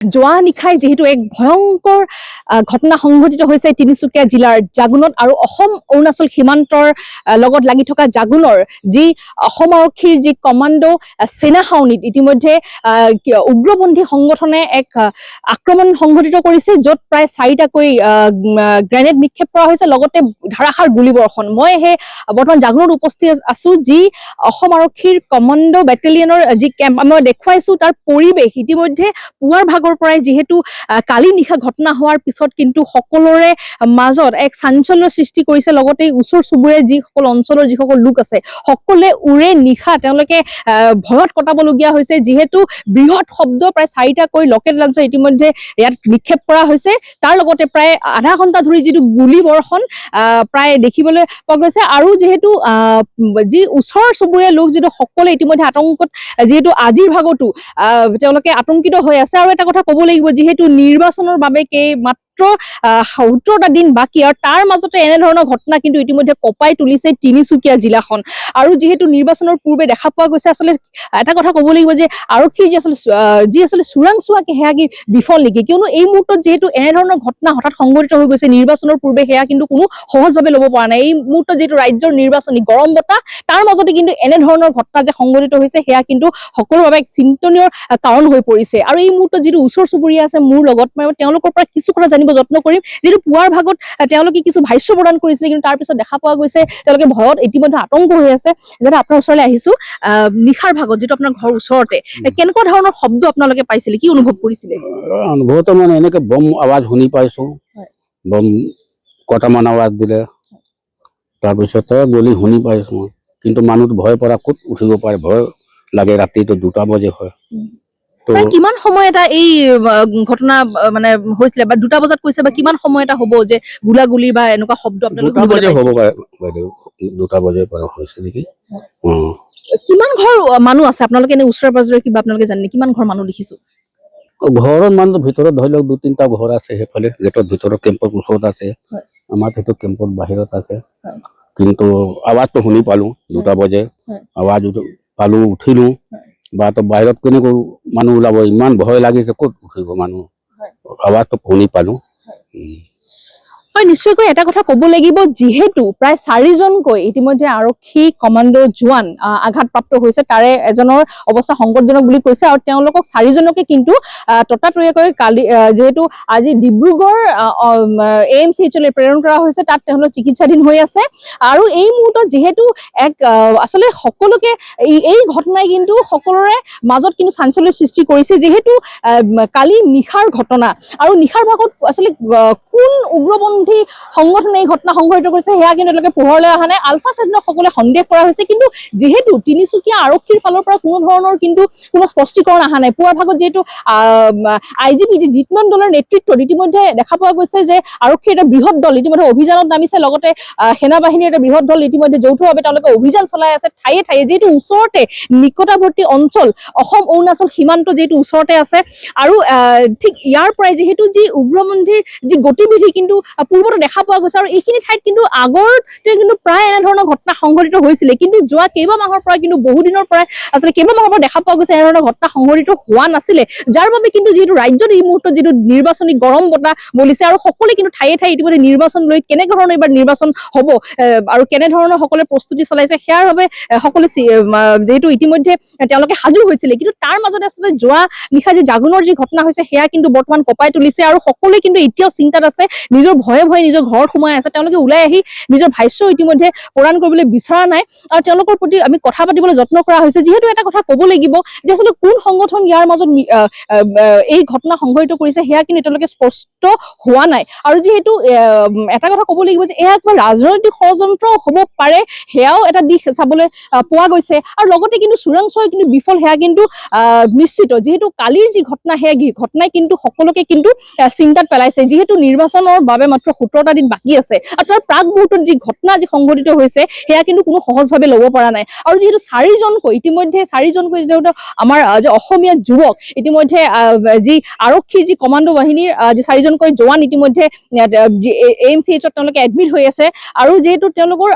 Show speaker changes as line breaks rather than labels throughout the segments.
যোৱা নিশাই যেহেতু এক ভয়ংকৰ ঘটনা সংঘটিত হৈছে তিনিচুকীয়া জিলাৰ জাগুনত আৰু অসম অৰুণাচল সীমান্তৰ লগত লাগি থকা জাগুনৰ যি অসম আৰক্ষীৰ যি কমাণ্ডো সেনা ছাউনীত ইতিমধ্যে উগ্ৰপন্থী সংগঠনে এক আক্ৰমণ সংঘটিত কৰিছে, য'ত প্ৰায় 4টাকৈ গ্ৰেনেড নিক্ষেপ কৰা হৈছে, লগতে ধাৰাসাৰ গুলীবৰ্ষণ। মই সেই বৰ্তমান জাগুনত উপস্থিত আছো, যি অসম আৰক্ষীৰ কমাণ্ডো বেটেলিয়নৰ যি কেম্প মই দেখুৱাইছো, তাৰ পৰিৱেশ ইতিমধ্যে পুৱাৰ ভাগৰ পৰাই যিহেতু কালি নিশা ঘটনা হোৱাৰ পিছত কিন্তু সকলোৰে মাজত এক চাঞ্চল্য সৃষ্টি কৰিছে, লগতে ওচৰ চুবুৰীয়া যিসকল অঞ্চলৰ যিসকল লোক আছে সকলোৱে উৰে নিশা তেওঁলোকে ভয়ত কটাবলগীয়া হৈছে, যিহেতু বৃহৎ শব্দ প্ৰায় 4টাকৈ ৰকেট লঞ্চাৰ ইতিমধ্যে ইয়াত নিক্ষেপ কৰা হৈছে। তাৰ লগতে প্ৰায় আধা ঘণ্টা ধৰি যিটো গুলীবৰ্ষণ প্ৰায় দেখিবলৈ পোৱা গৈছে, আৰু যিহেতু যি ওচৰ চুবুৰীয়া লোক যিটো সকলোৱে ইতিমধ্যে আতংকত, যিহেতু আজিৰ ভাগতো তেওঁলোকে আতংকিত হৈ আছে। আৰু এটা কথা ক'ব লাগিব, যিহেতু নিৰ্বাচনৰ বাবে মাত্ৰ 70টা দিন বাকী, আৰু তাৰ মাজতে এনেধৰণৰ ঘটনা কিন্তু ইতিমধ্যে কঁপাই তুলিছে তিনিচুকীয়া জিলাখন। আৰু যিহেতু নিৰ্বাচনৰ পূৰ্বে দেখা পোৱা গৈছে, আচলতে এটা কথা ক'ব লাগিব যে আৰক্ষীৰ যি আচলতে চোৰাংচোৱাকে সেয়া কি বিফল নেকি, কিয়নো এই মুহূৰ্তত যিহেতু এনেধৰণৰ ঘটনা হঠাৎ সংঘটিত হৈ গৈছে নিৰ্বাচনৰ পূৰ্বে, সেয়া কিন্তু কোনো সহজভাৱে ল'ব পৰা নাই। এই মুহূৰ্তত যিহেতু ৰাজ্যৰ নিৰ্বাচনী গৰম বতাহ, তাৰ মাজতে কিন্তু এনেধৰণৰ ঘটনা যে সংঘটিত হৈছে সেয়া কিন্তু সকলোৰে বাবে এক চিন্তনীয় কাৰণ হৈ পৰিছে। আৰু এই মুহূৰ্তত যিটো ওচৰ চুবুৰীয়া আছে মোৰ লগত, মই তেওঁলোকৰ পৰা কিছু কথা জানিব যত্ন কৰিম। যিটো পুৱাৰ ভাগত তেওঁলোকে কিছু ভাষ্য প্ৰদান কৰিছিলে, কিন্তু তাৰ পিছত দেখা পোৱা গৈছে তেওঁলোকে ভয়ত ইতিমধ্যে আতংক হৈ আছে। যাতে আপোনাৰ ওচৰলৈ আহিছো, নিশাৰ ভাগত যিটো আপোনাৰ ঘৰ ওচৰতে, কেনেকুৱা ধৰণৰ শব্দ আপোনালোকে পাইছিলে, কি অনুভৱ কৰিছিলে?
অনুভৱটো মানে এনেকে বম আৱাজ শুনি পাইছো, বম কটামান আৱাজ দিলে, তাৰপিছতে গলি শুনি পাইছো মই। কিন্তু মানুহটো ভয় পৰা ক'ত উঠিব পাৰে, ভয় লাগে। ৰাতিটো 2টা বজে হয়।
কিমান সময় এটা এই ঘটনা মানে হৈছিলে, বা 2টা বজাত কৈছে, বা কিমান সময় এটা হ'ব যে গুলাগুলি বা এনেকুৱা শব্দ আপোনালোকে
2টা বজে হ'ব পাৰে বাইদেউ, 2টা বজে পৰা হৈছে নেকি।
কিমান ঘৰ মানুহ আছে আপোনালোকে এনে ওচৰে পাজৰে কিবা আপোনালোকে জানে, কিমান ঘৰ মানুহ দেখিছো?
ঘৰৰ মানুহ ভিতৰত ধৰি লওক 2-3টা ঘৰ আছে, সেইফালে গেটৰ ভিতৰত কেম্পৰ ওচৰত আছে, আমাৰ সেইটো কেম্পৰ বাহিৰত আছে। কিন্তু আৱাজটো শুনি পালো 2টা বজে, আৱাজ পালো, উঠিলো, বা তো বাহিৰত কেনেকৈ মানুহ ওলাব, ইমান ভয় লাগিছে, ক'ত উঠিব মানুহ, আৱাজটো শুনি পালো।
হয়, নিশ্চয়কৈ এটা কথা ক'ব লাগিব, যিহেতু প্ৰায় 4জনকৈ ইতিমধ্যে আৰক্ষী কমাণ্ডো জোৱান আঘাতপ্ৰাপ্ত হৈছে, তাৰে এজনৰ অৱস্থা সংকটজনক বুলি কৈছে, আৰু তেওঁলোকক 4জনকে কিন্তু ততাতৈয়াকৈ কালি যিহেতু আজি ডিব্ৰুগড় AMCHলৈ প্ৰেৰণ কৰা হৈছে, তাত তেওঁলোক চিকিৎসাধীন হৈ আছে। আৰু এই মুহূৰ্তত যিহেতু এক আচলতে সকলোকে এই ঘটনাই কিন্তু সকলোৰে মাজত কিন্তু চাঞ্চল্যৰ সৃষ্টি কৰিছে, যিহেতু কালি নিশাৰ ঘটনা, আৰু নিশাৰ ভাগত আচলতে কোন উগ্ৰপন্থী সংগঠনে এই ঘটনা সংঘটিত কৰিছে সেয়া কিন্তু এতিয়ালৈকে পোহৰলৈ অহা নাই। আলফা স্বাধীনক সকলোৱে সন্দেহ কৰা হৈছে, কিন্তু যিহেতু তিনিচুকীয়া আৰক্ষীৰ ফালৰ পৰা কোনো ধৰণৰ কিন্তু কোনো স্পষ্টীকৰণ অহা নাই। পুৱাৰ ভাগত যিহেতু IGP জিতমান দলৰ নেতৃত্বত ইতিমধ্যে দেখা পোৱা গৈছে যে আৰক্ষীৰ এটা বৃহৎ দল ইতিমধ্যে অভিযানত নামিছে, লগতে সেনাবাহিনীৰ এটা বৃহৎ দল ইতিমধ্যে যৌথভাৱে তেওঁলোকে অভিযান চলাই আছে ঠায়ে ঠায়ে, যিহেতু ওচৰতে নিকটৱৰ্তী অঞ্চল, অসম অৰুণাচল সীমান্ত যিহেতু ওচৰতে আছে। আৰু ঠিক ইয়াৰ পৰাই যিহেতু যি উগ্ৰপন্থীৰ যি গতিবিধি কিন্তু পূৰ্বতে দেখা পোৱা গৈছে, আৰু এইখিনি ঠাইত কিন্তু আগতে কিন্তু প্ৰায় এনেধৰণৰ ঘটনা সংঘটিত হৈছিলে, কিন্তু যোৱা কেইবা মাহৰ পৰা কিন্তু বহুদিনৰ পৰাই আচলতে কেইবা মাহৰ পৰা দেখা পোৱা গৈছে এনেধৰণৰ ঘটনা সংঘটিত হোৱা নাছিলে, যাৰ বাবে কিন্তু যিহেতু ৰাজ্যত এই মুহূৰ্তত যিটো নিৰ্বাচনী গৰম বতাহ বলিছে, আৰু সকলোৱে কিন্তু ঠায়ে ঠায়ে ইতিমধ্যে নিৰ্বাচন লৈ কেনেধৰণৰ এইবাৰ নিৰ্বাচন হ'ব আৰু কেনেধৰণৰ সকলোৱে প্ৰস্তুতি চলাইছে সেয়াৰ বাবে সকলোৱে যিহেতু ইতিমধ্যে তেওঁলোকে সাজু হৈছিলে। কিন্তু তাৰ মাজতে আচলতে যোৱা নিশা যি জাগুনৰ যি ঘটনা হৈছে সেয়া কিন্তু বৰ্তমান কঁপাই তুলিছে, আৰু সকলোৱে কিন্তু এতিয়াও চিন্তাত আছে, নিজৰ ভয়ে ভয়ে নিজৰ ঘৰত সোমাই আছে। তেওঁলোকে ওলাই আহি নিজৰ ভাষ্য ইতিমধ্যে প্ৰদান কৰিবলৈ বিচৰা নাই, আৰু তেওঁলোকৰ প্ৰতি আমি কথা পাতিবলৈ যত্ন কৰা হৈছে। যিহেতু এটা কথা ক'ব লাগিব যে আচলতে কোন সংগঠন ইয়াৰ মাজত এই ঘটনা সংঘটিত কৰিছে সেয়া কিন্তু এতিয়ালৈকে স্পষ্ট হোৱা নাই। আৰু যিহেতু এটা কথা ক'ব লাগিব যে এয়া কিবা ৰাজনৈতিক ষড়যন্ত্ৰ হ'ব পাৰে, সেয়াও এটা দিশ চাবলৈ পোৱা গৈছে। আৰু লগতে কিন্তু চোৰাংচোৱা কিন্তু বিফল, সেয়া কিন্তু নিশ্চিত। যিহেতু কালিৰ যি ঘটনা, সেয়া ঘটনাই কিন্তু সকলোকে কিন্তু চিন্তাত পেলাইছে, যিহেতু নিৰ্বাচনৰ বাবে মাত্ৰ 17টা দিন বাকী আছে আৰু তাৰ প্ৰাক মুহূৰ্তত যি ঘটনা যি সংঘটিত হৈছে সেয়া কিন্তু কোনো সহজভাৱে ল'ব পৰা নাই আৰু যিহেতু 4জনকৈ ইতিমধ্যে 4জনকৈ যিহেতু আমাৰ যে অসমীয়া যুৱক ইতিমধ্যে যি আৰক্ষীৰ যি কমাণ্ডো বাহিনীৰ যি 4জনকৈ জোৱান ইতিমধ্যে AMCHত তেওঁলোকে এডমিট হৈ আছে আৰু যেহেতু তেওঁলোকৰ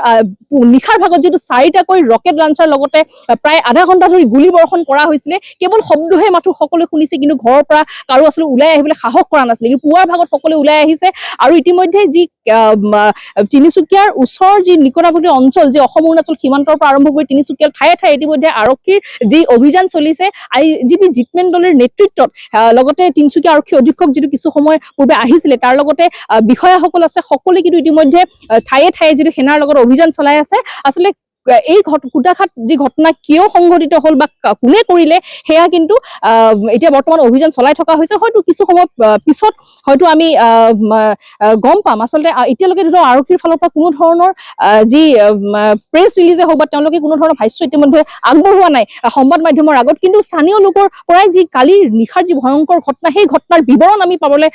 নিশাৰ ভাগত যেহেতু 4টাকৈ ৰকেট লাঞ্চাৰ লগতে প্ৰায় আধা ঘণ্টা ধৰি গুলী বৰ্ষণ কৰা হৈছিলে কেৱল শব্দহে মাথো সকলোৱে শুনিছে কিন্তু ঘৰৰ পৰা কাৰো আচলতে ওলাই আহিবলৈ সাহস কৰা নাছিলে কিন্তু পুৱাৰ ভাগত সকলোৱে ওলাই আহিছে আৰু ইতিমধ্যে যি তিনিচুকীয়াৰ ওচৰৰ যি নিকটৱৰ্তী অঞ্চল যি অসম অৰুণাচল সীমান্তৰ পৰা আৰম্ভ কৰি তিনিচুকীয়াৰ ঠায়ে ঠায়ে ইতিমধ্যে আৰক্ষীৰ যি অভিযান চলিছে IGP জিতমেন দলৰ নেতৃত্বত লগতে তিনিচুকীয়া আৰক্ষী অধীক্ষক যিটো কিছু সময় পূৰ্বে আহিছিলে তাৰ লগতে বিষয়াসকল আছে সকলোৱে কিন্তু ইতিমধ্যে ঠায়ে ঠায়ে যিটো সেনাৰ লগত অভিযান চলাই আছে আচলতে এই কুটাঘাট যি ঘটনা কিয় সংঘটিত হ'ল বা কোনে কৰিলে সেয়া কিন্তু এতিয়া বৰ্তমান অভিযান চলাই থকা হৈছে হয়তো কিছু সময় পিছত হয়তো আমি গম পাম আচলতে এতিয়ালৈকে ধৰক আৰক্ষীৰ ফালৰ পৰা কোনো ধৰণৰ যি প্ৰেছ ৰিলিজে হওক বা তেওঁলোকে কোনো ধৰণৰ ভাষ্য ইতিমধ্যে আগবঢ়োৱা নাই সংবাদ মাধ্যমৰ আগত কিন্তু স্থানীয় লোকৰ পৰাই যি কালিৰ নিশাৰ যি ভয়ংকৰ ঘটনা সেই ঘটনাৰ বিৱৰণ আমি পাবলৈ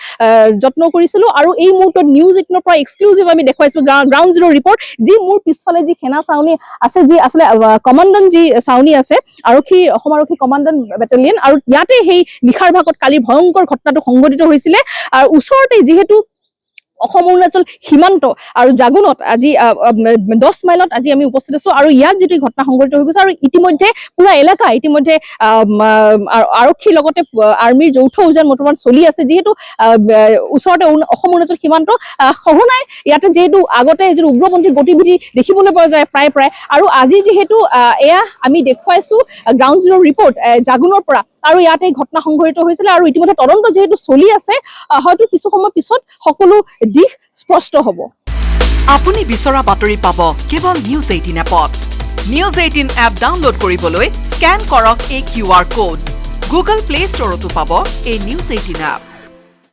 যত্ন কৰিছিলো আৰু এই মুহূৰ্তত নিউজ 18ৰ পৰা এক্সক্লুজিভ আমি দেখুৱাইছো গ্ৰাউণ্ড জিৰ' ৰিপৰ্ট যি মোৰ পিছফালে যি সেনা চাউনি আছে যি আচলতে কমাণ্ডাণ্ট যি চাউনি আছে অসম আৰক্ষী কমাণ্ডাণ্ট বেটেলিয়ন আৰু ইয়াতে সেই নিশাৰ ভাগত কালিৰ ভয়ংকৰ ঘটনাটো সংঘটিত হৈছিলে আৰু ওচৰতে যিহেতু অসম অৰুণাচল সীমান্ত আৰু জাগুনত আজি 10 মাইলত আজি আমি উপস্থিত আছো আৰু ইয়াত যিটো ঘটনা সংঘটিত হৈ গৈছে আৰু ইতিমধ্যে পুৰা এলেকা ইতিমধ্যে আৰক্ষীৰ লগতে আৰ্মীৰ যৌথ অভিযান বৰ্তমান চলি আছে যিহেতু ওচৰতে অসম অৰুণাচল সীমান্ত সঘনাই ইয়াতে যিহেতু আগতে যিটো উগ্ৰপন্থী গতিবিধি দেখিবলৈ পোৱা যায় প্ৰায় আৰু আজি যিহেতু এয়া আমি দেখুৱাইছো গ্ৰাউণ্ড জিৰ' ৰিপৰ্ট জাগুনৰ পৰা আৰু ইয়াতে ঘটনা সংঘটিত হৈছিলে আৰু ইতিমধ্যে তদন্ত যিহেতু চলি আছে হয়তো কিছু সময় পিছত সকলো দিশ স্পষ্ট হ'ব
আপুনি বিচৰা বাতৰি পাব কেৱল নিউজ 18 এপত নিউজ 18 এপ ডাউনলোড কৰিবলৈ স্ক্যান কৰক এই QR কোড গুগল প্লে ষ্টৰতো পাব এই নিউজ 18 এপ